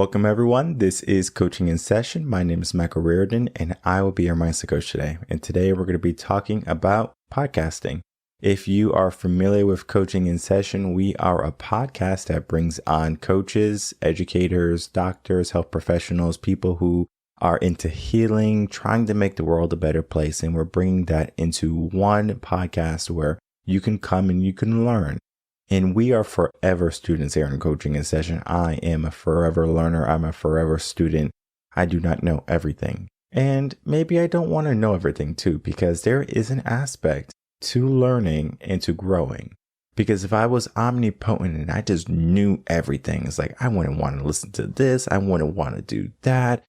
Welcome, everyone. This is Coaching in Session. My name is Michael Rearden, and I will be your mindset coach today. And today we're going to be talking about podcasting. If you are familiar with Coaching in Session, we are a podcast that brings on coaches, educators, doctors, health professionals, people who are into healing, trying to make the world a better place. And we're bringing that into one podcast where you can come and you can learn. And we are forever students here in Coaching in Session. I am a forever learner. I'm a forever student. I do not know everything. And maybe I don't want to know everything too, because there is an aspect to learning and to growing. Because if I was omnipotent and I just knew everything, it's like I wouldn't want to listen to this. I wouldn't want to do that.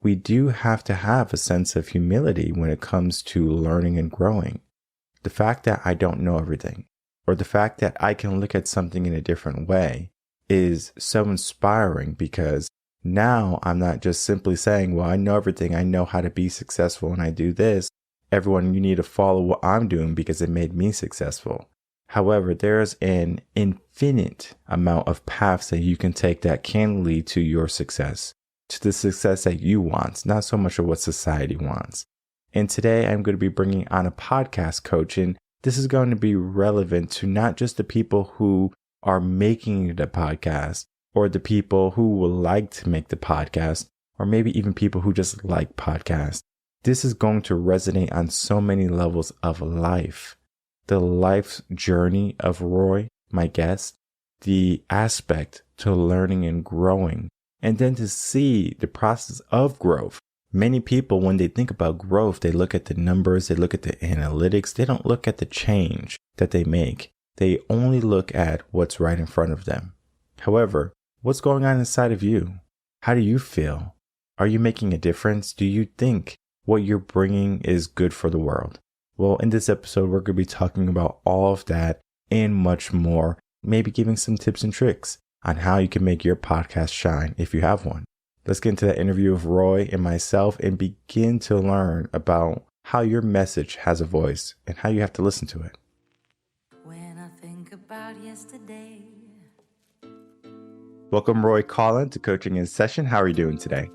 We do have to have a sense of humility when it comes to learning and growing. The fact that I don't know everything, or the fact that I can look at something in a different way, is so inspiring, because now I'm not just simply saying, well, I know everything. I know how to be successful and I do this. Everyone, you need to follow what I'm doing because it made me successful. However, there's an infinite amount of paths that you can take that can lead to your success, to the success that you want, not so much of what society wants. And today I'm going to be bringing on a podcast coach, and this is going to be relevant to not just the people who are making the podcast, or the people who will like to make the podcast, or maybe even people who just like podcasts. This is going to resonate on so many levels of life. The life journey of Roy, my guest, the aspect to learning and growing, and then to see the process of growth. Many people, when they think about growth, they look at the numbers, they look at the analytics, they don't look at the change that they make. They only look at what's right in front of them. However, what's going on inside of you? How do you feel? Are you making a difference? Do you think what you're bringing is good for the world? Well, in this episode, we're going to be talking about all of that and much more, maybe giving some tips and tricks on how you can make your podcast shine if you have one. Let's get into that interview with Roy and myself and begin to learn about how your message has a voice and how you have to listen to it. When I think about yesterday. Welcome, Roy Coughlan, to Coaching in Session. How are you doing today?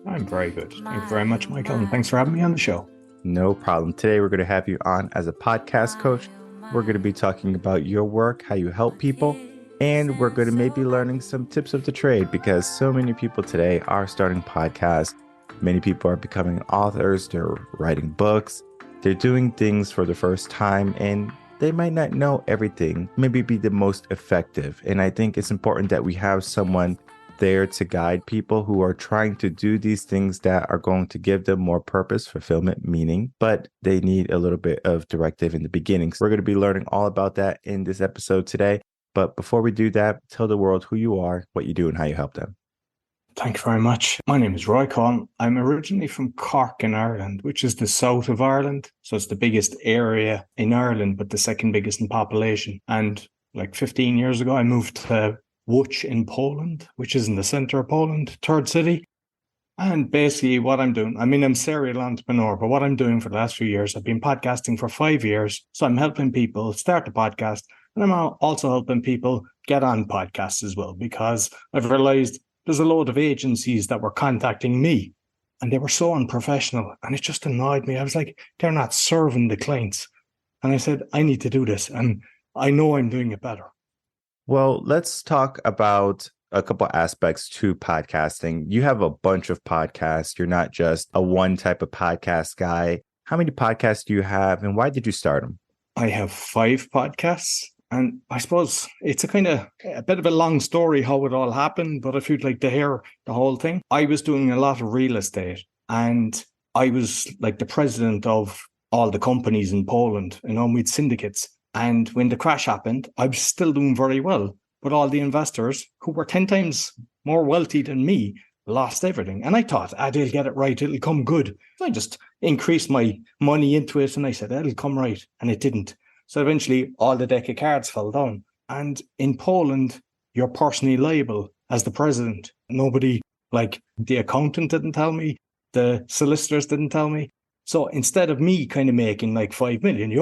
I'm very good. Thank you very much, Michael, and thanks for having me on the show. No problem. Today, we're going to have you on as a podcast coach. We're going to be talking about your work, how you help people, and we're going to maybe learning some tips of the trade, because so many people today are starting podcasts. Many people are becoming authors. They're writing books. They're doing things for the first time, and they might not know everything, maybe be the most effective. And I think it's important that we have someone there to guide people who are trying to do these things that are going to give them more purpose, fulfillment, meaning, but they need a little bit of directive in the beginning. So we're going to be learning all about that in this episode today. But before we do that, tell the world who you are, what you do, and how you help them. Thank you very much. My name is Roy Coughlan. I'm originally from Cork in Ireland, which is the south of Ireland. So it's the biggest area in Ireland, but the second biggest in population. And like 15 years ago, I moved to Łódź in Poland, which is in the center of Poland, third city. And basically what I'm doing, I'm a serial entrepreneur, but what I'm doing for the last few years, I've been podcasting for 5 years. So I'm helping people start a podcast. And I'm also helping people get on podcasts as well, because I've realized there's a load of agencies that were contacting me and they were so unprofessional, and it just annoyed me. I was like, they're not serving the clients. And I said, I need to do this, and I know I'm doing it better. Well, let's talk about a couple aspects to podcasting. You have a bunch of podcasts. You're not just a one type of podcast guy. How many podcasts do you have, and why did you start them? I have 5 podcasts. And I suppose it's a bit of a long story how it all happened, but if you'd like to hear the whole thing, I was doing a lot of real estate, and I was like the president of all the companies in Poland, we'd syndicates. And when the crash happened, I was still doing very well, but all the investors who were 10 times more wealthy than me lost everything. And I thought, they'll get it right. It'll come good. So I just increased my money into it, and I said, it'll come right. And it didn't. So eventually all the deck of cards fell down. And in Poland, you're personally liable as the president. Nobody, like the accountant didn't tell me, the solicitors didn't tell me. So instead of me kind of making like €5 million,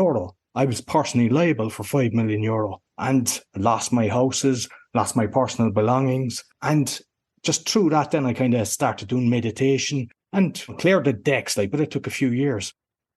I was personally liable for €5 million and lost my houses, lost my personal belongings. And just through that, then I kind of started doing meditation and cleared the decks, but it took a few years.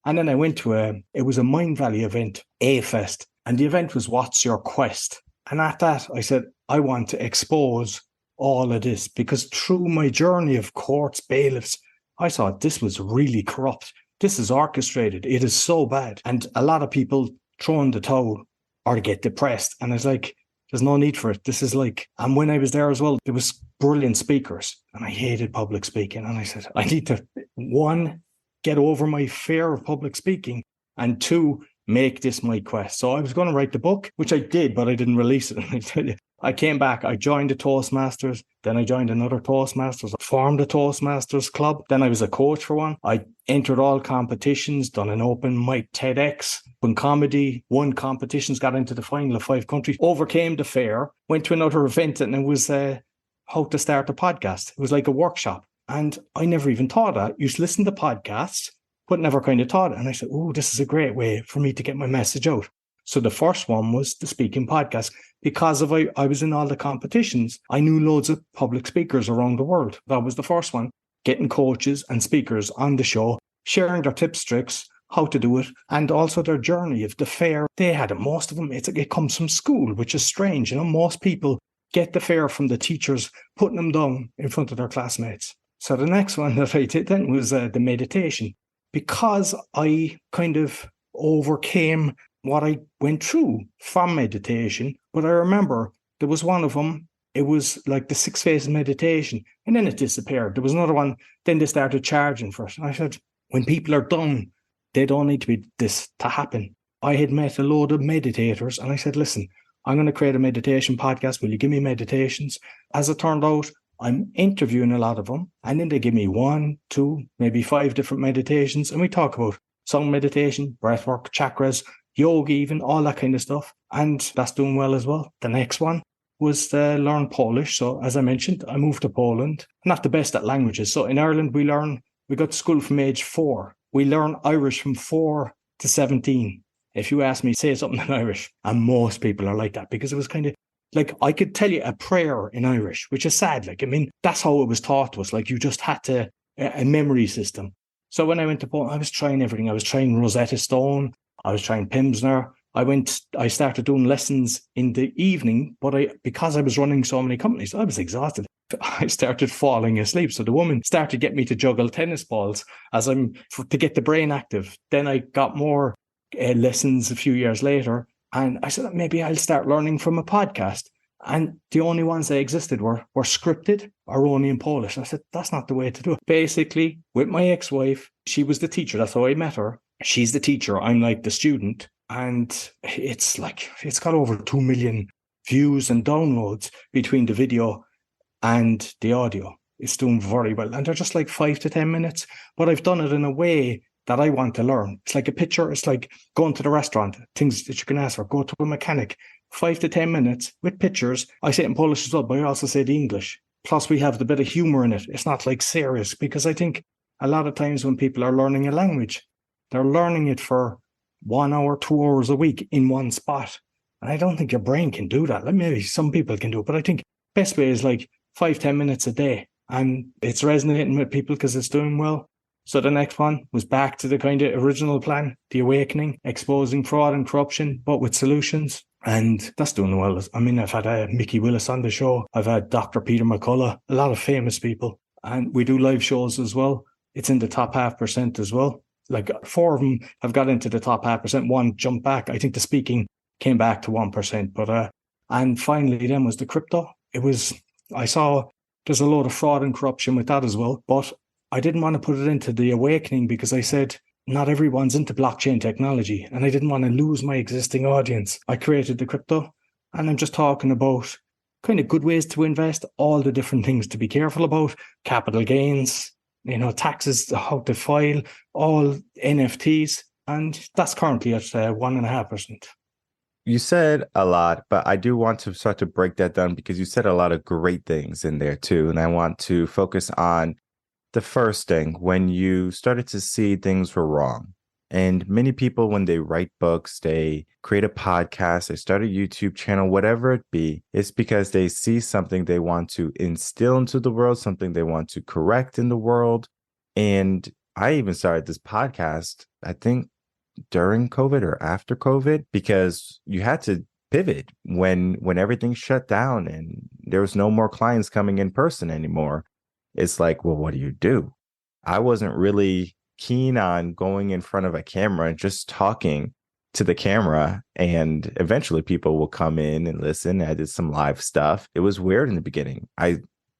And then I went to it was a Mind Valley event, A-Fest, and the event was What's Your Quest? And at that, I said, I want to expose all of this, because through my journey of courts, bailiffs, I saw this was really corrupt. This is orchestrated. It is so bad. And a lot of people throw in the towel or get depressed. And it's like, there's no need for it. This is and when I was there as well, there was brilliant speakers and I hated public speaking. And I said, I need to, one, get over my fear of public speaking, and two, make this my quest. So I was going to write the book, which I did, but I didn't release it. I came back, I joined the Toastmasters, then I joined another Toastmasters, I formed a Toastmasters club, then I was a coach for one. I entered all competitions, done an open mic, TEDx, won comedy, won competitions, got into the final of 5 countries, overcame the fear, went to another event, and it was how to start a podcast. It was like a workshop. And I never even thought that. Used to listen to podcasts, but never kind of taught it. And I said, oh, this is a great way for me to get my message out. So the first one was the speaking podcast. Because I was in all the competitions, I knew loads of public speakers around the world. That was the first one. Getting coaches and speakers on the show, sharing their tips, tricks, how to do it, and also their journey of the fear they had. And most of them, it comes from school, which is strange. Most people get the fear from the teachers putting them down in front of their classmates. So the next one that I did then was the meditation. Because I kind of overcame what I went through from meditation. But I remember there was one of them, it was like the 6 phase meditation, and then it disappeared. There was another one, then they started charging for it. And I said, when people are done, they don't need to be this to happen. I had met a load of meditators and I said, listen, I'm going to create a meditation podcast. Will you give me meditations? As it turned out, I'm interviewing a lot of them, and then they give me 1, 2, maybe 5 different meditations, and we talk about song meditation, breathwork, chakras, yoga, even all that kind of stuff, and that's doing well as well. The next one was to learn Polish. So as I mentioned, I moved to Poland. I'm not the best at languages. So in Ireland, we go to school from age 4. We learn Irish from 4 to 17. If you ask me, say something in Irish, and most people are like that, because it was kind of I could tell you a prayer in Irish, which is sad. That's how it was taught to us. You just had a memory system. So when I went to Poland, I was trying everything. I was trying Rosetta Stone. I was trying Pimsleur. I started doing lessons in the evening, but because I was running so many companies, I was exhausted. I started falling asleep. So the woman started getting me to juggle tennis balls to get the brain active. Then I got more lessons a few years later. And I said, maybe I'll start learning from a podcast. And the only ones that existed were scripted or only in Polish. I said, that's not the way to do it. Basically, with my ex-wife, she was the teacher. That's how I met her. She's the teacher. I'm like the student. And it's got over 2 million views and downloads between the video and the audio. It's doing very well. And they're just 5 to 10 minutes. But I've done it in a way that I want to learn. It's like a picture. It's like going to the restaurant, things that you can ask for, go to a mechanic, 5 to 10 minutes with pictures. I say it in Polish as well, but I also say the English. Plus we have the bit of humor in it. It's not serious, because I think a lot of times when people are learning a language, they're learning it for 1 hour, 2 hours a week in one spot. And I don't think your brain can do that. Maybe some people can do it, but I think best way is 5-10 minutes a day. And it's resonating with people because it's doing well. So the next one was back to the kind of original plan, the awakening, exposing fraud and corruption, but with solutions. And that's doing well. I've had Mickey Willis on the show. I've had Dr. Peter McCullough, a lot of famous people. And we do live shows as well. It's in the top 0.5% as well. 4 of them have got into the top 0.5%. One jumped back. I think the speaking came back to 1%. But and finally then was the crypto. I saw there's a load of fraud and corruption with that as well. But I didn't want to put it into the awakening because I said, not everyone's into blockchain technology, and I didn't want to lose my existing audience. I created the crypto, and I'm just talking about kind of good ways to invest, all the different things to be careful about, capital gains, taxes, how to file, all NFTs, and that's currently at 1.5%. You said a lot, but I do want to start to break that down because you said a lot of great things in there too, and I want to focus on the first thing, when you started to see things were wrong. And many people, when they write books, they create a podcast, they start a YouTube channel, whatever it be, it's because they see something they want to instill into the world, something they want to correct in the world. And I even started this podcast, I think during COVID or after COVID, because you had to pivot when everything shut down and there was no more clients coming in person anymore. It's like, well, what do you do? I wasn't really keen on going in front of a camera and just talking to the camera, and eventually people will come in and listen. I did some live stuff. It was weird in the beginning. I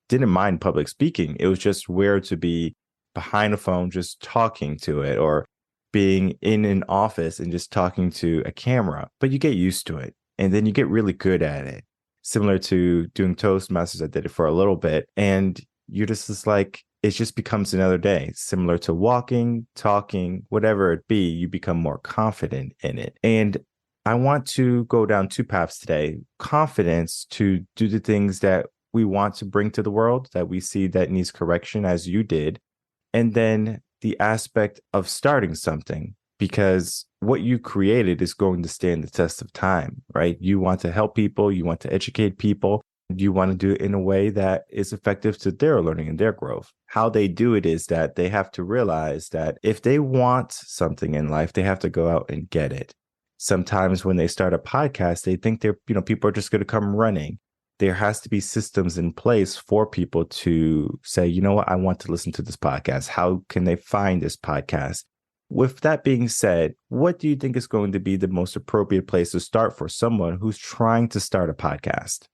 didn't mind public speaking. It was just weird to be behind a phone just talking to it, or being in an office and just talking to a camera. But you get used to it and then you get really good at it. Similar to doing Toastmasters, I did it for a little bit, and you're just like, it just becomes another day. Similar to walking, talking, whatever it be, you become more confident in it. And I want to go down two paths today: confidence to do the things that we want to bring to the world, that we see that needs correction, as you did. And then the aspect of starting something, because what you created is going to stand the test of time, right? You want to help people, you want to educate people, you want to do it in a way that is effective to their learning and their growth. How they do it is that they have to realize that if they want something in life, they have to go out and get it. Sometimes when they start a podcast, they think people are just going to come running. There has to be systems in place for people to say, you know what, I want to listen to this podcast. How can they find this podcast? With that being said, what do you think is going to be the most appropriate place to start for someone who's trying to start a podcast?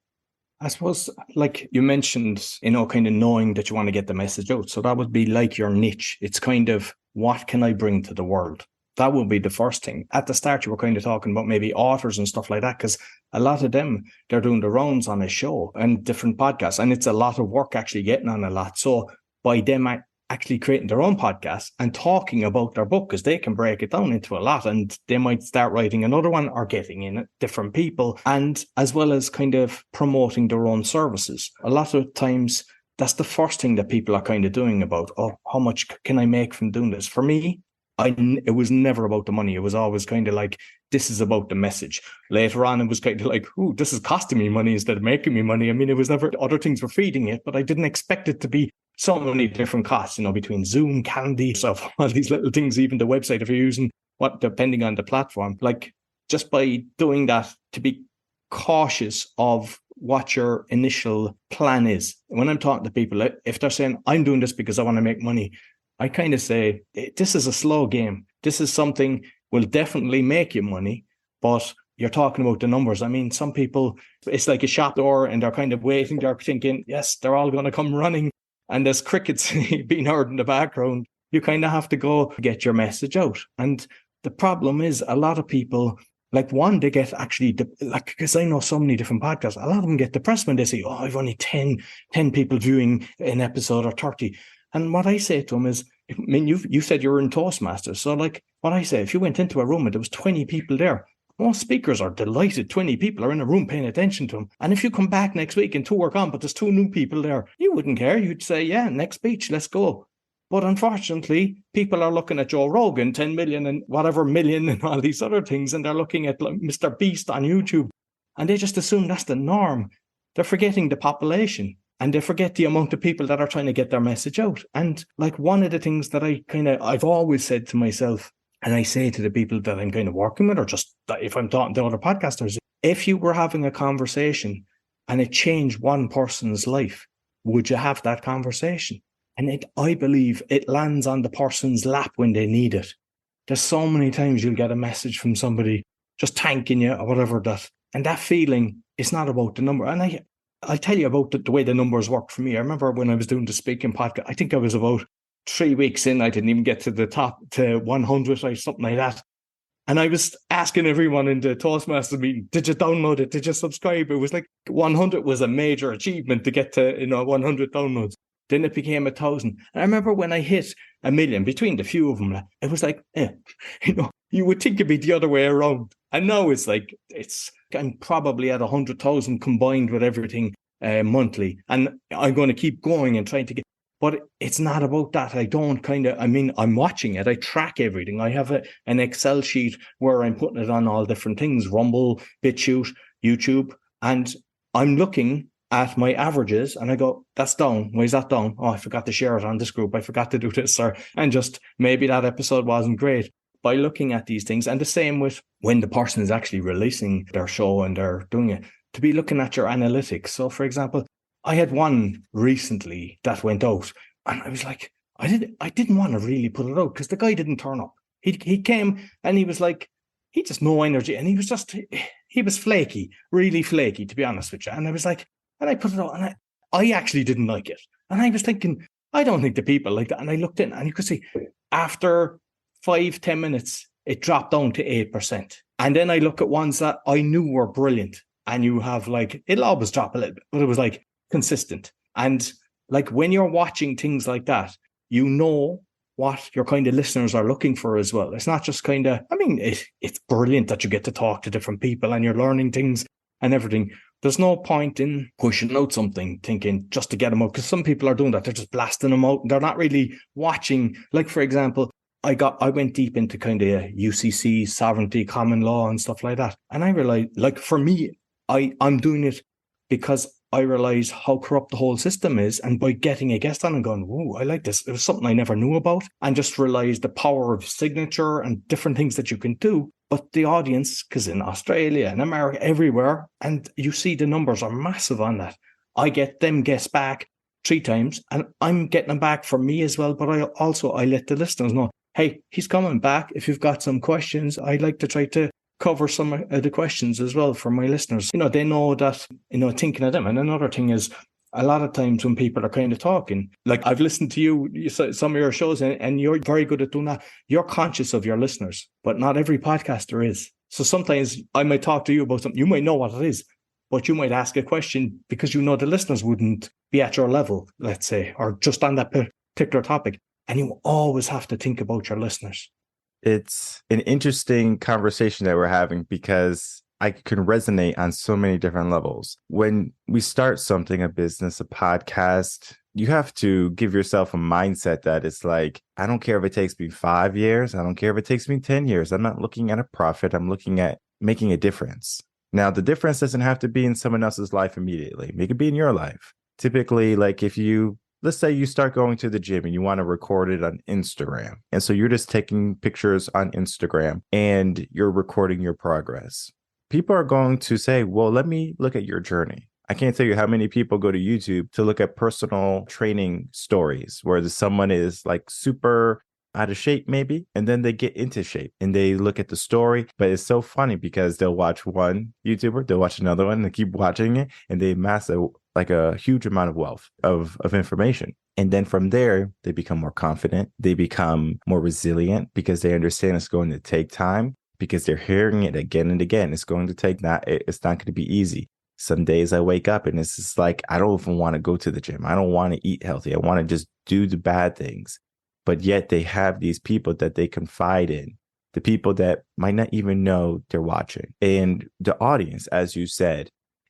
I suppose, like you mentioned, kind of knowing that you want to get the message out. So that would be like your niche. It's kind of, what can I bring to the world? That would be the first thing. At the start, you were kind of talking about maybe authors and stuff like that, because a lot of them, they're doing the rounds on a show and different podcasts. And it's a lot of work actually getting on a lot. So by them actually creating their own podcast and talking about their book, because they can break it down into a lot, and they might start writing another one or getting in different people, and as well as kind of promoting their own services. A lot of times that's the first thing that people are kind of doing about, oh, how much can I make from doing this? For me, it was never about the money. It was always kind of like, this is about the message. Later on, it was kind of like, ooh, this is costing me money instead of making me money. I mean, it was never, other things were feeding it, but I didn't expect it to be so many different costs, between Zoom, Candy, stuff, all these little things, even the website, if you're using depending on the platform, like just by doing that, to be cautious of what your initial plan is. When I'm talking to people, if they're saying, I'm doing this because I want to make money, I kind of say, this is a slow game. This is something will definitely make you money, but you're talking about the numbers. I mean, some people, it's like a shop door and they're kind of waiting. They're thinking, yes, they're all going to come running. And there's crickets being heard in the background. You kind of have to go get your message out. And the problem is, a lot of people, like, one, they get actually, like, because I know so many different podcasts, a lot of them get depressed when they say, oh, I've only 10 people viewing an episode, or 30. And what I say to them is, I mean, you said you were in Toastmasters. So like what I say, if you went into a room and there was 20 people there, most speakers are delighted 20 people are in a room paying attention to them. And if you come back next week and 2 are gone, but there's 2 new people there, you wouldn't care. You'd say, yeah, next speech, let's go. But unfortunately, people are looking at Joe Rogan, 10 million and whatever million and all these other things. And they're looking at like Mr. Beast on YouTube. And they just assume that's the norm. They're forgetting the population. And they forget the amount of people that are trying to get their message out. And like one of the things that I've always said to myself, and I say to the people that I'm kind of working with, or just if I'm talking to other podcasters, if you were having a conversation and it changed one person's life, would you have that conversation? And I believe it lands on the person's lap when they need it. There's so many times you'll get a message from somebody just thanking you or whatever that. And that feeling is not about the number. And I'll tell you about the way the numbers work for me. I remember when I was doing the speaking podcast, I think I was about 3 weeks in. I didn't even get to the top, to 100 or something like that. And I was asking everyone in the Toastmasters meeting, did you download it? Did you subscribe? It was like 100 was a major achievement to get to 100 downloads. Then it became 1,000. And I remember when I hit 1 million, between the few of them, it was like, you would think it'd be the other way around. And now it's like, I'm probably at 100,000 combined with everything monthly. And I'm going to keep going and trying to get. But it's not about that. I'm watching it. I track everything. I have an Excel sheet where I'm putting it on all different things, Rumble, BitChute, YouTube. And I'm looking at my averages and I go, that's down. Why is that down? Oh, I forgot to share it on this group. I forgot to do this. And just maybe that episode wasn't great. By looking at these things, and the same with when the person is actually releasing their show and they're doing it, to be looking at your analytics. So, for example, I had one recently that went out, and I was like, I didn't want to really put it out because the guy didn't turn up. He came and he was like, he just no energy, and he was flaky, really flaky, to be honest with you. And I was like, and I put it out, and I actually didn't like it, and I was thinking, I don't think the people like that. And I looked in, and you could see after 5-10 minutes, it dropped down to 8%. And then I look at ones that I knew were brilliant, and you have like, it'll always drop a little bit, but it was like consistent. And like when you're watching things like that, you know what your kind of listeners are looking for as well. It's not just kind of, I mean, it's brilliant that you get to talk to different people and you're learning things and everything. There's no point in pushing out something thinking just to get them out, because some people are doing that. They're just blasting them out. They're not really watching. Like, for example, I went deep into kind of UCC, sovereignty, common law and stuff like that. And I realized, like, for me, I'm doing it because I realize how corrupt the whole system is. And by getting a guest on and going, whoa, I like this. It was something I never knew about. And just realize the power of signature and different things that you can do. But the audience, because in Australia and America, everywhere, and you see the numbers are massive on that. I get them guests back 3 times and I'm getting them back for me as well. But I let the listeners know, hey, he's coming back. If you've got some questions, I'd like to try to cover some of the questions as well for my listeners. They know that, thinking of them. And another thing is, a lot of times when people are kind of talking, like I've listened to you, some of your shows, and you're very good at doing that. You're conscious of your listeners, but not every podcaster is. So sometimes I might talk to you about something. You might know what it is, but you might ask a question because the listeners wouldn't be at your level, let's say, or just on that particular topic. And you always have to think about your listeners. It's an interesting conversation that we're having because I can resonate on so many different levels. When we start something, a business, a podcast, you have to give yourself a mindset that it's like, I don't care if it takes me 5 years. I don't care if it takes me 10 years. I'm not looking at a profit. I'm looking at making a difference. Now, the difference doesn't have to be in someone else's life immediately. It could be in your life. Typically, like let's say you start going to the gym and you want to record it on Instagram. And so you're just taking pictures on Instagram and you're recording your progress. People are going to say, well, let me look at your journey. I can't tell you how many people go to YouTube to look at personal training stories where someone is like super out of shape maybe, and then they get into shape and they look at the story. But it's so funny because they'll watch one YouTuber, they'll watch another one, and keep watching it, and they amass a huge amount of wealth of information. And then from there, they become more confident. They become more resilient because they understand it's going to take time, because they're hearing it again and again. It's going to take it's not going to be easy. Some days I wake up and it's just like, I don't even want to go to the gym. I don't want to eat healthy. I want to just do the bad things. But yet they have these people that they confide in, the people that might not even know they're watching. And the audience, as you said,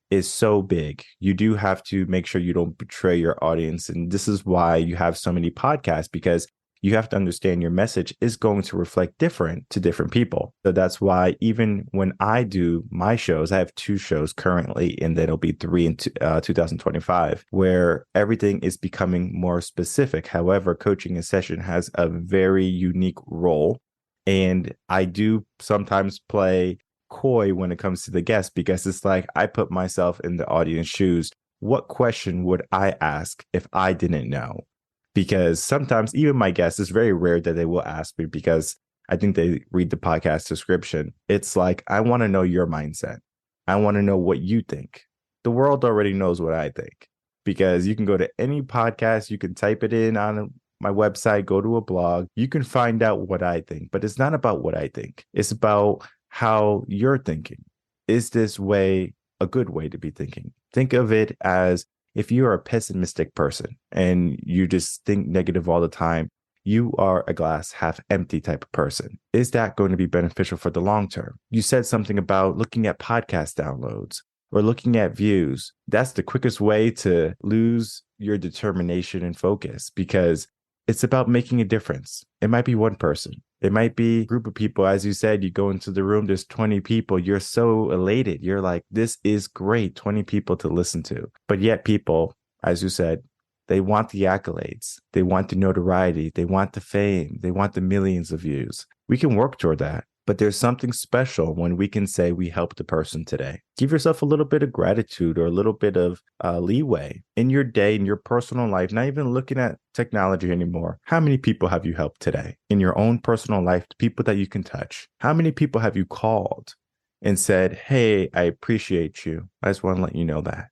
is so big. You do have to make sure you don't betray your audience. And this is why you have so many podcasts, because you have to understand your message is going to reflect different to different people. So that's why even when I do my shows, I have 2 shows currently, and then it'll be 3 in 2025, where everything is becoming more specific. However, coaching in session has a very unique role. And I do sometimes play coy when it comes to the guest, because it's like I put myself in the audience shoes. What question would I ask if I didn't know? Because sometimes even my guests, it's very rare that they will ask me, because I think they read the podcast description. It's like, I want to know your mindset. I want to know what you think. The world already knows what I think, because you can go to any podcast, you can type it in on my website, go to a blog, you can find out what I think. But it's not about what I think. It's about how you're thinking. Is this way a good way to be thinking? Think of it as, if you're a pessimistic person and you just think negative all the time, you are a glass half empty type of person. Is that going to be beneficial for the long term? You said something about looking at podcast downloads. or looking at views, that's the quickest way to lose your determination and focus, because it's about making a difference. It might be one person. It might be a group of people. As you said, you go into the room, there's 20 people. You're so elated. You're like, this is great, 20 people to listen to. But yet people, as you said, they want the accolades. They want the notoriety. They want the fame. They want the millions of views. We can work toward that. But there's something special when we can say we helped a person today. Give yourself a little bit of gratitude or a little bit of leeway in your day, in your personal life, not even looking at technology anymore. How many people have you helped today in your own personal life, people that you can touch? How many people have you called and said, hey, I appreciate you. I just want to let you know that.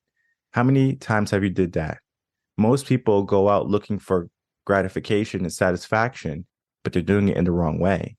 How many times have you did that? Most people go out looking for gratification and satisfaction, but they're doing it in the wrong way.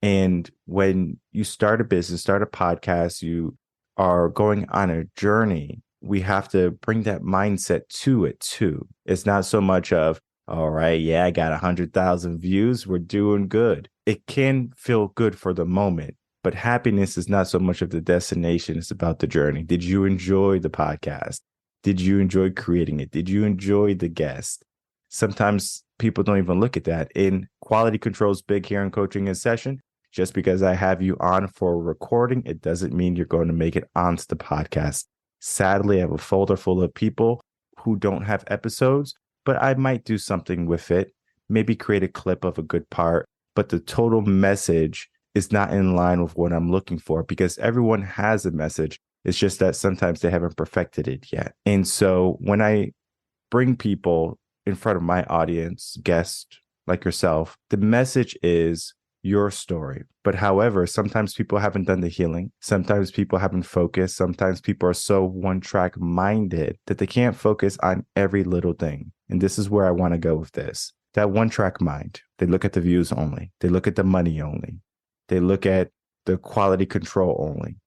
And when you start a business, start a podcast, you are going on a journey, we have to bring that mindset to it too. It's not so much of, all right, yeah, I got 100,000 views. We're doing good. It can feel good for the moment, but happiness is not so much of the destination. It's about the journey. Did you enjoy the podcast? Did you enjoy creating it? Did you enjoy the guest? Sometimes people don't even look at that. And quality control is big here in Coaching in Session. Just because I have you on for a recording, it doesn't mean you're going to make it onto the podcast. Sadly, I have a folder full of people who don't have episodes, but I might do something with it, maybe create a clip of a good part, but the total message is not in line with what I'm looking for, because everyone has a message. It's just that sometimes they haven't perfected it yet. And so when I bring people in front of my audience, guests like yourself, the message is your story. But however, sometimes people haven't done the healing. Sometimes people haven't focused. Sometimes people are so one-track minded that they can't focus on every little thing. And this is where I want to go with this. That one-track mind, they look at the views only. They look at the money only. They look at the quality control only.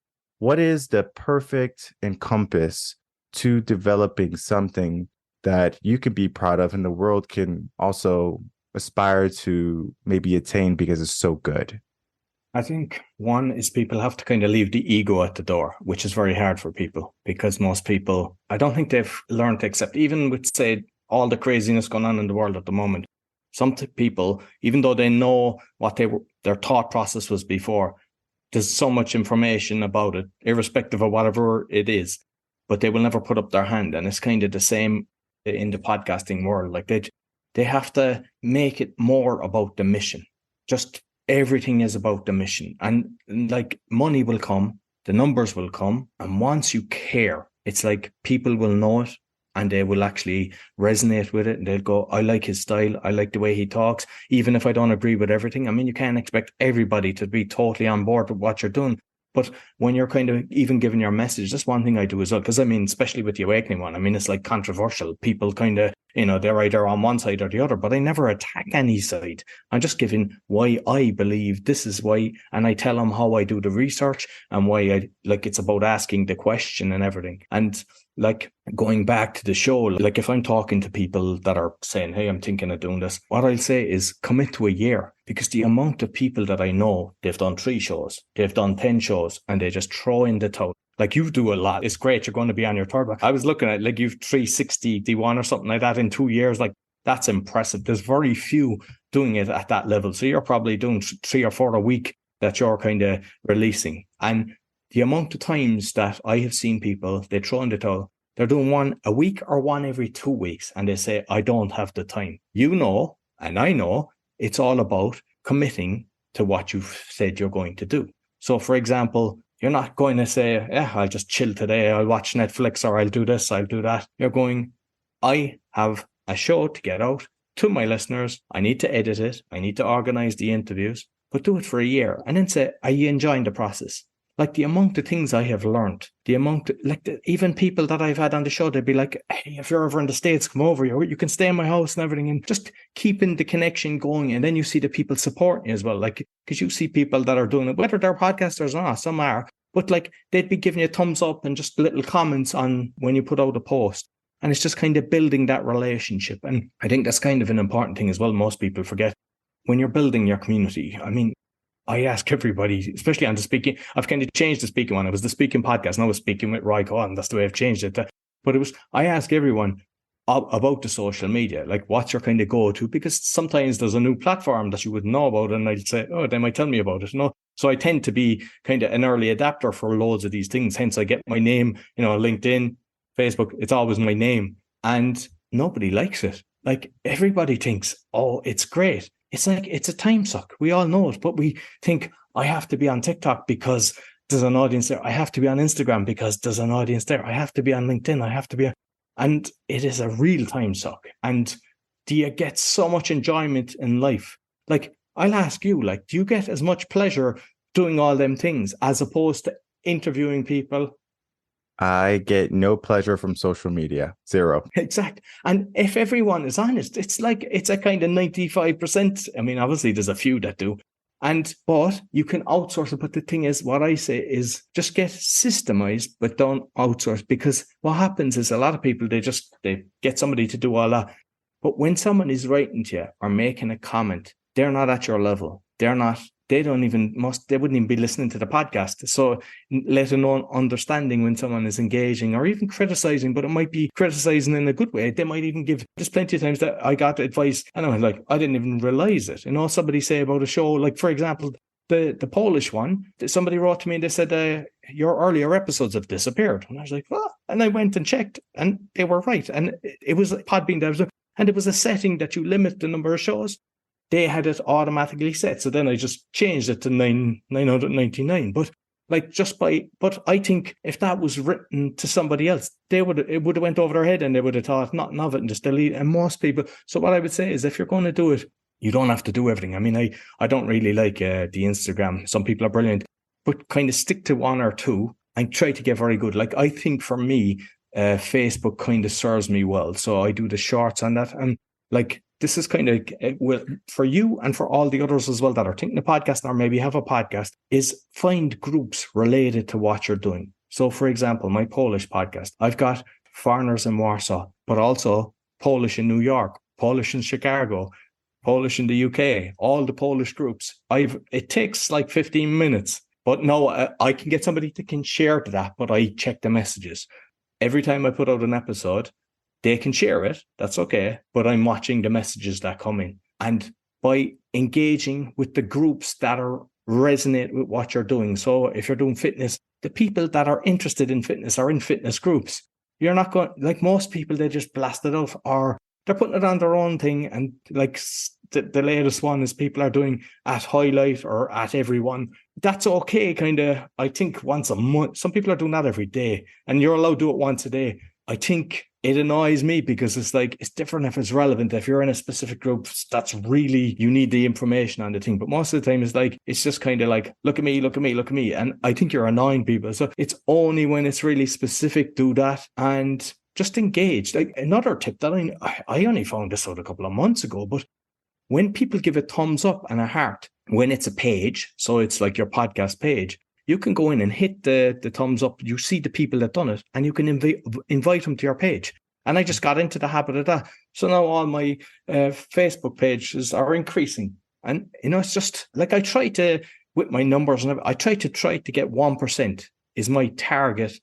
What is the perfect encompass to developing something that you can be proud of and the world can also aspire to maybe attain because it's so good? I think one is people have to kind of leave the ego at the door, which is very hard for people, because most people, I don't think they've learned to accept, even with, say, all the craziness going on in the world at the moment. Some people, even though they know what their thought process was before, there's so much information about it, irrespective of whatever it is, but they will never put up their hand. And it's kind of the same in the podcasting world. Like they have to make it more about the mission. Just everything is about the mission. And like money will come, the numbers will come. And once you care, it's like people will know it and they will actually resonate with it. And they'll go, I like his style. I like the way he talks, even if I don't agree with everything. I mean, you can't expect everybody to be totally on board with what you're doing. But when you're kind of even giving your message, that's one thing I do as well. Because I mean, especially with the Awakening one, I mean, it's like controversial. People kind of, they're either on one side or the other, but I never attack any side. I'm just giving why I believe this is why. And I tell them how I do the research and why it's about asking the question and everything. And like going back to the show, like if I'm talking to people that are saying, hey, I'm thinking of doing this, what I'll say is commit to a year, because the amount of people that I know, they've done 3 shows, they've done 10 shows, and they just throw in the towel. Like you do a lot. It's great. You're going to be on your third one. I was looking at like you've 360 D1 or something like that in 2 years. Like that's impressive. There's very few doing it at that level. So you're probably doing 3 or 4 a week that you're kind of releasing. And the amount of times that I have seen people, they throw in the towel, they're doing 1 a week or 1 every 2 weeks. And they say, I don't have the time. And I know it's all about committing to what you've said you're going to do. So for example, you're not going to say, I'll just chill today. I'll watch Netflix or I'll do this, I'll do that. You're going, I have a show to get out to my listeners. I need to edit it. I need to organize the interviews, but do it for a year and then say, are you enjoying the process? Like the amount of things I have learned, even people that I've had on the show, they'd be like, hey, if you're ever in the States, come over. You can stay in my house and everything, and just keeping the connection going. And then you see the people supporting you as well. Like, because you see people that are doing it, whether they're podcasters or not, some are, but like they'd be giving you a thumbs up and just little comments on when you put out a post. And it's just kind of building that relationship. And I think that's kind of an important thing as well. Most people forget when you're building your community. I mean, I ask everybody, especially on the speaking, I've kind of changed the speaking one. It was the speaking podcast, and I was speaking with Roy Coughlan. That's the way I've changed it. But I ask everyone about the social media, like what's your kind of go-to? Because sometimes there's a new platform that you wouldn't know about, and I'd say, oh, they might tell me about it. So I tend to be kind of an early adapter for loads of these things. Hence, I get my name, LinkedIn, Facebook, it's always my name. And nobody likes it. Like everybody thinks, oh, it's great. It's like, it's a time suck. We all know it, but we think I have to be on TikTok because there's an audience there. I have to be on Instagram because there's an audience there. I have to be on LinkedIn. I have to be and it is a real time suck. And do you get so much enjoyment in life? Like, I'll ask you, like, do you get as much pleasure doing all them things as opposed to interviewing people? I get no pleasure from social media. Zero. Exactly. And if everyone is honest, it's a kind of 95%. I mean, obviously there's a few that do. But you can outsource it. But the thing is, what I say is just get systemized, but don't outsource, because what happens is a lot of people, they get somebody to do all that. But when someone is writing to you or making a comment, they're not at your level. They wouldn't even be listening to the podcast. So let alone understanding when someone is engaging or even criticizing, but it might be criticizing in a good way. They might even there's plenty of times that I got advice and I was like, I didn't even realize it. Somebody say about a show, like for example, the Polish one, somebody wrote to me and they said, your earlier episodes have disappeared. And I was like, what? And I went and checked and they were right. And it was Podbean, and it was a setting that you limit the number of shows. They had it automatically set. So then I just changed it to 999. But I think if that was written to somebody else, it would have went over their head and they would have thought nothing of it and just delete it. And most people, so what I would say is if you're going to do it, you don't have to do everything. I mean, I don't really like the Instagram. Some people are brilliant, but kind of stick to one or two and try to get very good. Like I think for me, Facebook kind of serves me well. So I do the shorts on that. And like, this is kind of for you and for all the others as well that are thinking of podcast or maybe have a podcast, is find groups related to what you're doing. So for example, my Polish podcast, I've got foreigners in Warsaw, but also Polish in New York, Polish in Chicago, Polish in the UK, all the Polish groups. It takes like 15 minutes, but no, I can get somebody that can share to that, but I check the messages. Every time I put out an episode, they can share it, that's okay, but I'm watching the messages that come in. And by engaging with the groups that resonate with what you're doing. So if you're doing fitness, the people that are interested in fitness are in fitness groups. You're not going, like most people, they just blast it out or they're putting it on their own thing. And like the latest one is people are doing at highlight or at everyone. That's okay, kind of, I think once a month. Some people are doing that every day and you're allowed to do it once a day. I think it annoys me because it's like, it's different if it's relevant. If you're in a specific group, that's really, you need the information on the thing. But most of the time it's like, it's just kind of like, look at me, look at me, look at me. And I think you're annoying people. So it's only when it's really specific, do that and just engage. Like another tip that I only found this out a couple of months ago, but when people give a thumbs up and a heart, when it's a page, so it's like your podcast page, you can go in and hit the thumbs up. You see the people that done it and you can invite them to your page. And I just got into the habit of that. So now all my Facebook pages are increasing. And, it's just like I try to, with my numbers, and I try to get 1% is my target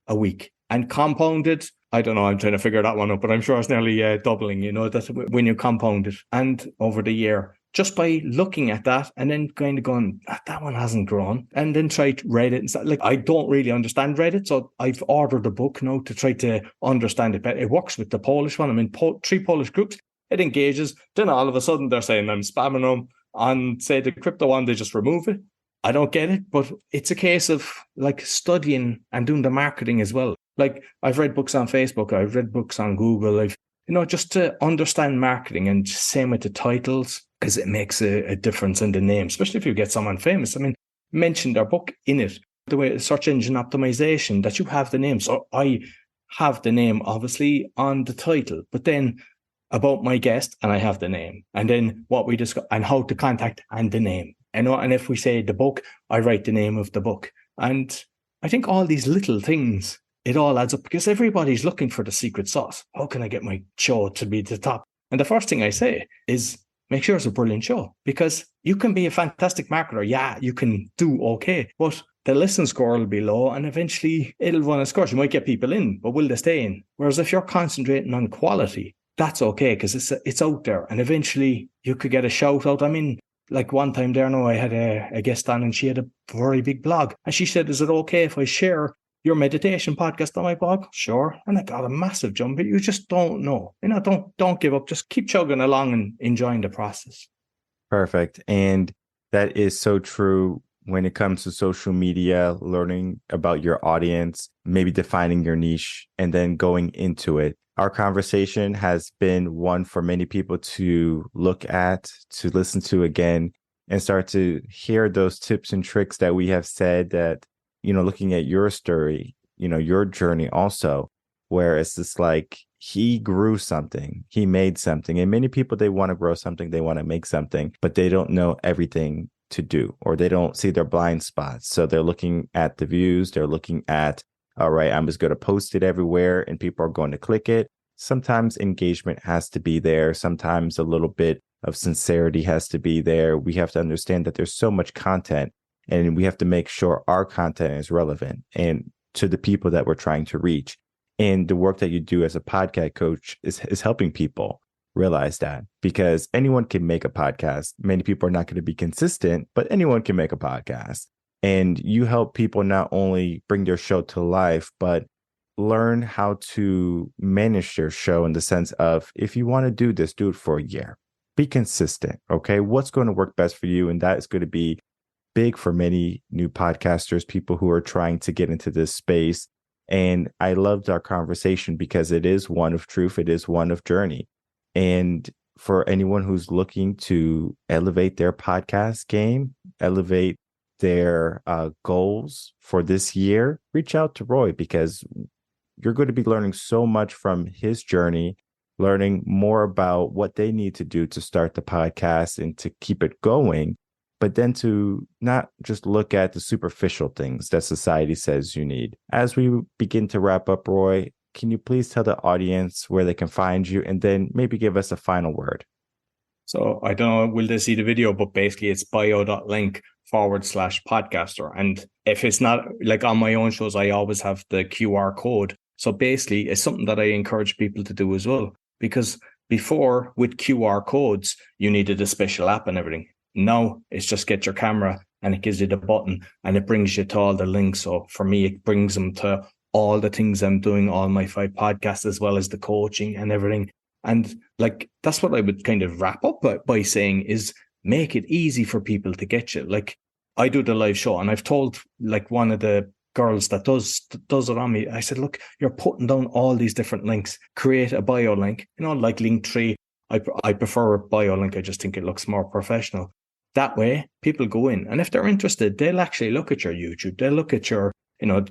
a week. And compounded, I don't know, I'm trying to figure that one out, but I'm sure it's nearly doubling, that's when you compound it. And over the year, just by looking at that and then kind of going, that one hasn't grown, and then try to Reddit and stuff. Like, I don't really understand Reddit, so I've ordered a book now to try to understand it better. It works with the Polish one. I'm in 3 Polish groups. It engages. Then all of a sudden they're saying I'm spamming them. On, say, the crypto one, they just remove it. I don't get it, but it's a case of like studying and doing the marketing as well. Like I've read books on Facebook, I've read books on Google, just to understand marketing, and same with the titles, because it makes a difference in the name, especially if you get someone famous. I mean, mention their book in it, the way search engine optimization, that you have the name. So I have the name obviously on the title, but then about my guest and I have the name, and then what we discuss and how to contact and the name. And if we say the book, I write the name of the book. And I think all these little things, it all adds up because everybody's looking for the secret sauce. How can I get my show to be the top? And the first thing I say is make sure it's a brilliant show, because you can be a fantastic marketer. Yeah, you can do okay, but the listen score will be low and eventually it'll run its course. You might get people in, but will they stay in? Whereas if you're concentrating on quality, that's okay, because it's out there and eventually you could get a shout out. I mean, like one time there now, I had a guest on and she had a very big blog and she said, is it okay if I share your meditation podcast on my blog? Sure. And I got a massive jump. You just don't know. Don't give up. Just keep chugging along and enjoying the process. Perfect. And that is so true when it comes to social media, learning about your audience, maybe defining your niche, and then going into it. Our conversation has been one for many people to look at, to listen to again, and start to hear those tips and tricks that we have said that, looking at your story, your journey also, where it's just like he grew something, he made something. And many people, they want to grow something, they want to make something, but they don't know everything to do, or they don't see their blind spots. So they're looking at the views, they're looking at, all right, I'm just going to post it everywhere and people are going to click it. Sometimes engagement has to be there. Sometimes a little bit of sincerity has to be there. We have to understand that there's so much content and we have to make sure our content is relevant and to the people that we're trying to reach. And the work that you do as a podcast coach is helping people realize that, because anyone can make a podcast. Many people are not going to be consistent, but anyone can make a podcast. And you help people not only bring their show to life, but learn how to manage their show in the sense of, if you want to do this, do it for a year. Be consistent. Okay. What's going to work best for you? And that is going to be big for many new podcasters, people who are trying to get into this space. And I loved our conversation because it is one of truth. It is one of journey. And for anyone who's looking to elevate their podcast game, elevate their goals for this year, reach out to Roy, because you're going to be learning so much from his journey, learning more about what they need to do to start the podcast and to keep it going, but then to not just look at the superficial things that society says you need. As we begin to wrap up, Roy, can you please tell the audience where they can find you and then maybe give us a final word? So I don't know, will they see the video, but basically it's bio.link/podcaster. And if it's not, like on my own shows, I always have the QR code. So basically it's something that I encourage people to do as well, because before with QR codes, you needed a special app and everything. Now it's just get your camera and it gives you the button and it brings you to all the links. So for me, it brings them to all the things I'm doing, all my 5 podcasts, as well as the coaching and everything. And like, that's what I would kind of wrap up by saying is make it easy for people to get you. Like I do the live show and I've told like one of the girls that does it on me, I said, look, you're putting down all these different links, create a bio link, like Linktree. I prefer a bio link. I just think it looks more professional. That way people go in and if they're interested, they'll actually look at your YouTube. They'll look at your,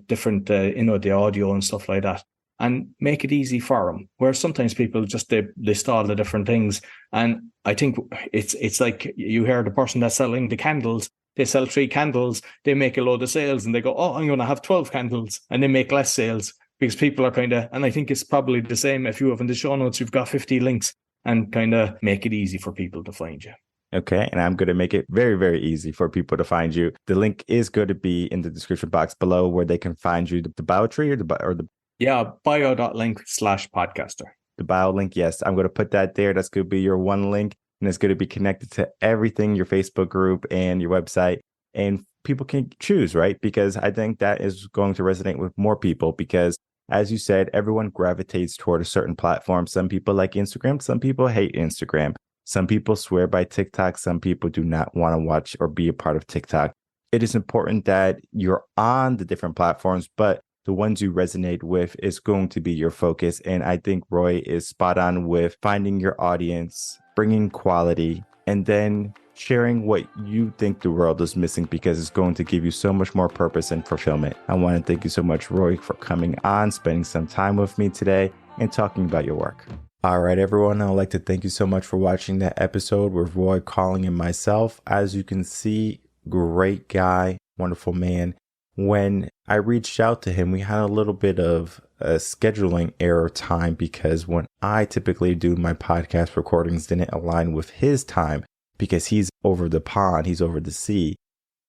different, the audio and stuff like that, and make it easy for them. Where sometimes people just, they list all the different things. And I think it's like you hear the person that's selling the candles, they sell 3 candles, they make a load of sales and they go, oh, I'm going to have 12 candles, and they make less sales because people are kind of, and I think it's probably the same if you have in the show notes, you've got 50 links, and kind of make it easy for people to find you. Okay. And I'm going to make it very, very easy for people to find you. The link is going to be in the description box below where they can find you. The bio tree or the Yeah, bio.link/podcaster. The bio link. Yes. I'm going to put that there. That's going to be your one link. And it's going to be connected to everything, your Facebook group and your website. And people can choose, right? Because I think that is going to resonate with more people because, as you said, everyone gravitates toward a certain platform. Some people like Instagram. Some people hate Instagram. Some people swear by TikTok. Some people do not want to watch or be a part of TikTok. It is important that you're on the different platforms, but the ones you resonate with is going to be your focus. And I think Roy is spot on with finding your audience, bringing quality, and then sharing what you think the world is missing, because it's going to give you so much more purpose and fulfillment. I want to thank you so much, Roy, for coming on, spending some time with me today and talking about your work. All right, everyone, I'd like to thank you so much for watching that episode with Roy Coughlan and myself. As you can see, great guy, wonderful man. When I reached out to him, we had a little bit of a scheduling error time because when I typically do my podcast recordings didn't align with his time because he's over the pond, he's over the sea.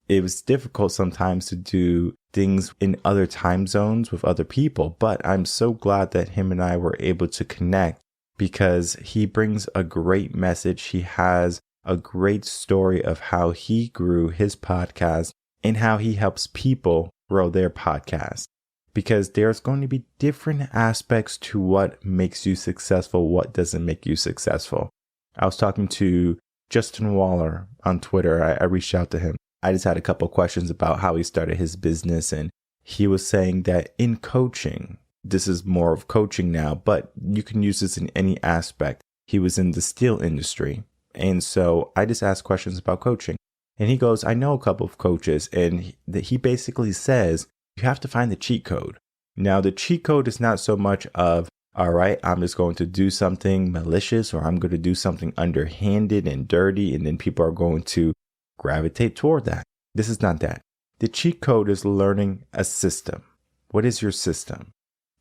It was difficult sometimes to do things in other time zones with other people, but I'm so glad that him and I were able to connect because he brings a great message. He has a great story of how he grew his podcast and how he helps people grow their podcast. Because there's going to be different aspects to what makes you successful, what doesn't make you successful. I was talking to Justin Waller on Twitter. I reached out to him. I just had a couple of questions about how he started his business. And he was saying that in coaching, this is more of coaching now, but you can use this in any aspect. He was in the steel industry. And so I just asked questions about coaching. And he goes, I know a couple of coaches. And he basically says, you have to find the cheat code. Now, the cheat code is not so much of, all right, I'm just going to do something malicious or I'm going to do something underhanded and dirty. And then people are going to gravitate toward that. This is not that. The cheat code is learning a system. What is your system?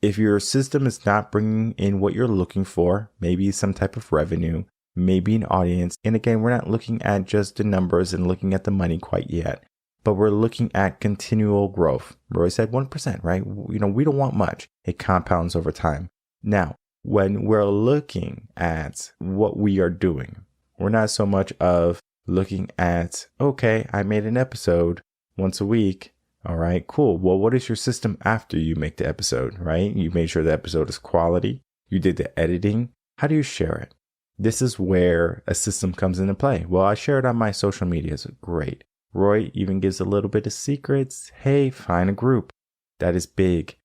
If your system is not bringing in what you're looking for, maybe some type of revenue, maybe an audience. And again, we're not looking at just the numbers and looking at the money quite yet. But we're looking at continual growth. Roy said 1%, right? We don't want much. It compounds over time. Now, when we're looking at what we are doing, we're not so much of looking at, okay, I made an episode once a week. All right, cool. Well, what is your system after you make the episode, right? You made sure the episode is quality. You did the editing. How do you share it? This is where a system comes into play. Well, I share it on my social medias. Great. Roy even gives a little bit of secrets. Hey, find a group. That is big.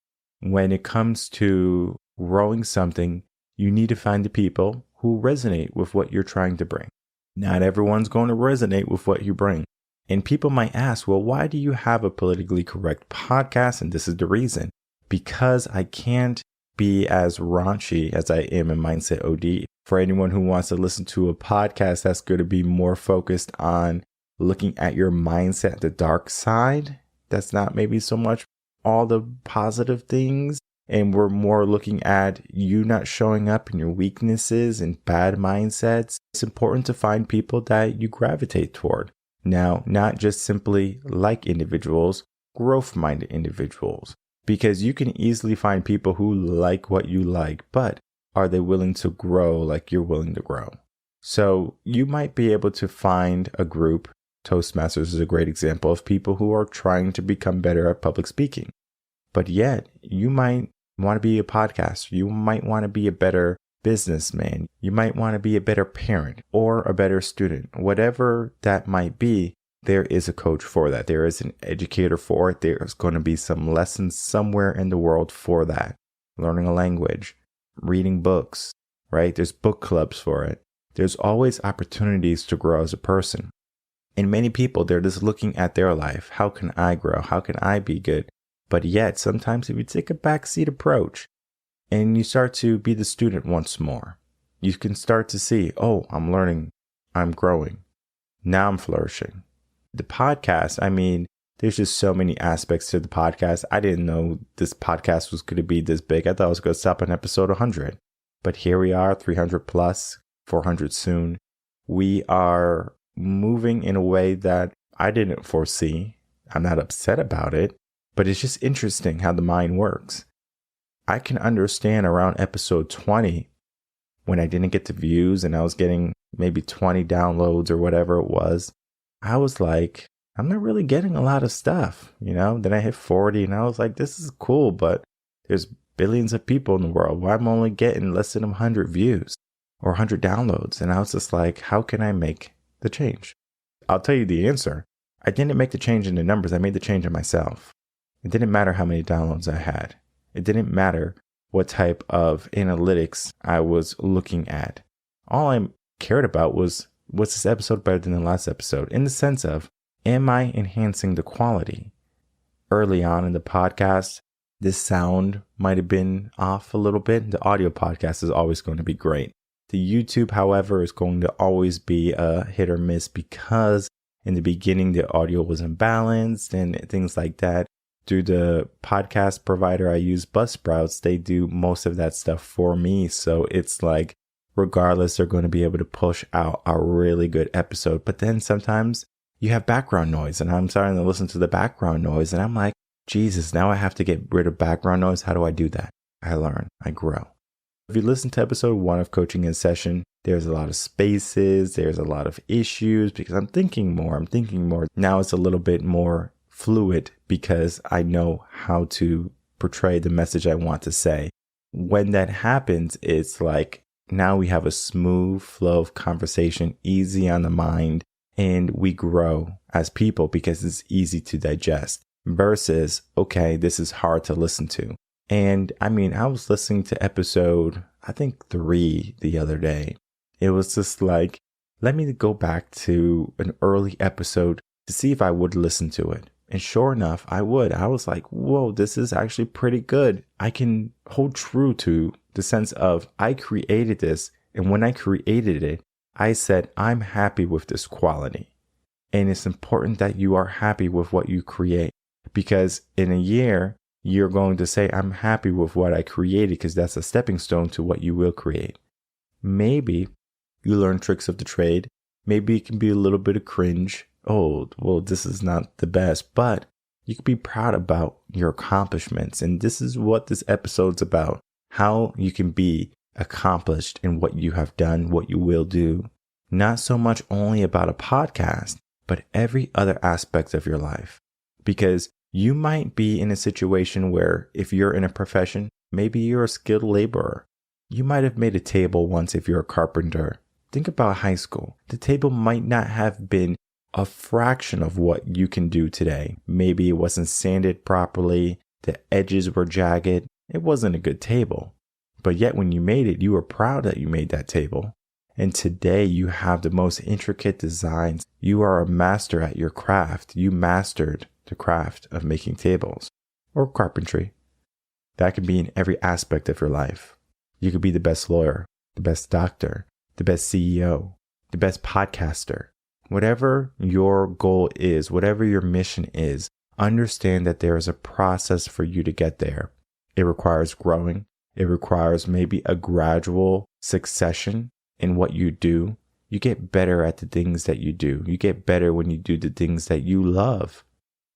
When it comes to growing something, you need to find the people who resonate with what you're trying to bring. Not everyone's going to resonate with what you bring. And people might ask, well, why do you have a politically correct podcast? And this is the reason. Because I can't be as raunchy as I am in Mindset OD. For anyone who wants to listen to a podcast that's going to be more focused on looking at your mindset, the dark side, that's not maybe so much all the positive things. And we're more looking at you not showing up in your weaknesses and bad mindsets. It's important to find people that you gravitate toward. Now, not just simply like individuals, growth-minded individuals, because you can easily find people who like what you like, but are they willing to grow like you're willing to grow? So you might be able to find a group. Toastmasters is a great example of people who are trying to become better at public speaking. But yet, you might want to be a podcaster. You might want to be a better businessman. You might want to be a better parent or a better student. Whatever that might be, there is a coach for that. There is an educator for it. There's going to be some lessons somewhere in the world for that. Learning a language, reading books, right? There's book clubs for it. There's always opportunities to grow as a person. And many people, they're just looking at their life. How can I grow? How can I be good? But yet, sometimes if you take a backseat approach and you start to be the student once more, you can start to see, oh, I'm learning, I'm growing. Now I'm flourishing. The podcast, I mean, there's just so many aspects to the podcast. I didn't know this podcast was going to be this big. I thought I was going to stop on episode 100. But here we are, 300 plus, 400 soon. We are moving in a way that I didn't foresee. I'm not upset about it, but it's just interesting how the mind works. I can understand around episode 20 when I didn't get the views and I was getting maybe 20 downloads or whatever it was. I was like, I'm not really getting a lot of stuff, Then I hit 40 and I was like, this is cool, but there's billions of people in the world. Why am I only getting less than 100 views or 100 downloads? And I was just like, how can I make the change? I'll tell you the answer. I didn't make the change in the numbers. I made the change in myself. It didn't matter how many downloads I had. It didn't matter what type of analytics I was looking at. All I cared about was, was this episode better than the last episode? In the sense of, am I enhancing the quality? Early on in the podcast, this sound might have been off a little bit. The audio podcast is always going to be great. The YouTube, however, is going to always be a hit or miss because in the beginning, the audio was imbalanced and things like that. through the podcast provider I use, Buzzsprouts, they do most of that stuff for me. So it's like, regardless, they're going to be able to push out a really good episode. But then sometimes you have background noise, and I'm starting to listen to the background noise, and I'm like, Jesus, now I have to get rid of background noise. How do I do that? I learn, I grow. If you listen to episode 1 of Coaching in Session, there's a lot of spaces, there's a lot of issues because I'm thinking more. Now it's a little bit more fluid because I know how to portray the message I want to say. When that happens, it's like now we have a smooth flow of conversation, easy on the mind, and we grow as people because it's easy to digest versus, okay, this is hard to listen to. And I mean, I was listening to episode, I think 3 the other day. It was just like, let me go back to an early episode to see if I would listen to it. And sure enough, I would. I was like, whoa, this is actually pretty good. I can hold true to the sense of I created this. And when I created it, I said, I'm happy with this quality. And it's important that you are happy with what you create, because in a year, you're going to say, I'm happy with what I created, because that's a stepping stone to what you will create. Maybe you learn tricks of the trade. Maybe it can be a little bit of cringe. Oh, well, this is not the best, but you can be proud about your accomplishments. And this is what this episode's about, how you can be accomplished in what you have done, what you will do. Not so much only about a podcast, but every other aspect of your life. Because you might be in a situation where if you're in a profession, maybe you're a skilled laborer. You might have made a table once if you're a carpenter. Think about high school. The table might not have been a fraction of what you can do today. Maybe it wasn't sanded properly. The edges were jagged. It wasn't a good table. But yet when you made it, you were proud that you made that table. And today you have the most intricate designs. You are a master at your craft. You mastered the craft of making tables or carpentry. That can be in every aspect of your life. You could be the best lawyer, the best doctor, the best CEO, the best podcaster. Whatever your goal is, whatever your mission is, understand that there is a process for you to get there. It requires growing. It requires maybe a gradual succession in what you do. You get better at the things that you do. You get better when you do the things that you love.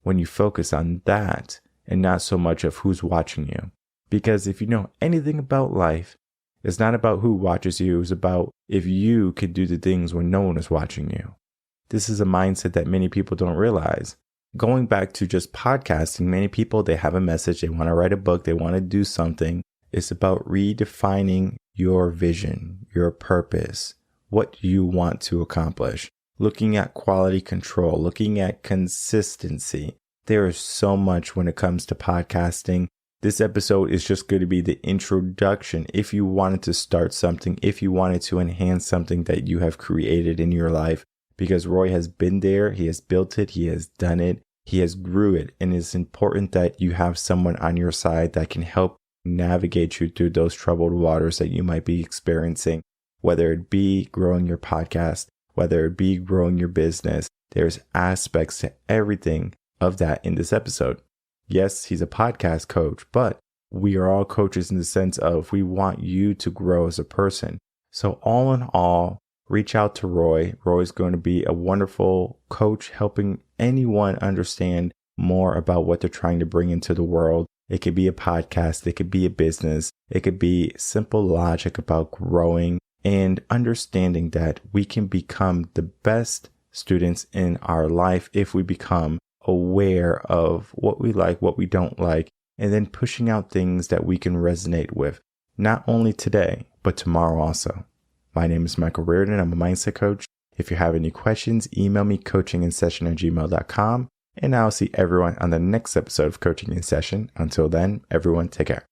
When you focus on that and not so much of who's watching you. Because if you know anything about life, it's not about who watches you. It's about if you could do the things when no one is watching you. This is a mindset that many people don't realize. Going back to just podcasting, many people, they have a message. They want to write a book. They want to do something. It's about redefining your vision, your purpose, what you want to accomplish. Looking at quality control, looking at consistency. There is so much when it comes to podcasting. This episode is just going to be the introduction. If you wanted to start something, if you wanted to enhance something that you have created in your life, because Roy has been there, he has built it, he has done it, he has grew it. And it's important that you have someone on your side that can help navigate you through those troubled waters that you might be experiencing, whether it be growing your podcast, whether it be growing your business. There's aspects to everything of that in this episode. Yes, he's a podcast coach, but we are all coaches in the sense of we want you to grow as a person. So all in all, reach out to Roy. Roy is going to be a wonderful coach helping anyone understand more about what they're trying to bring into the world. It could be a podcast. It could be a business. It could be simple logic about growing and understanding that we can become the best students in our life if we become aware of what we like, what we don't like, and then pushing out things that we can resonate with, not only today, but tomorrow also. My name is Michael Rearden. I'm a mindset coach. If you have any questions, email me coachinginsession@gmail.com, and I'll see everyone on the next episode of Coaching in Session. Until then, everyone take care.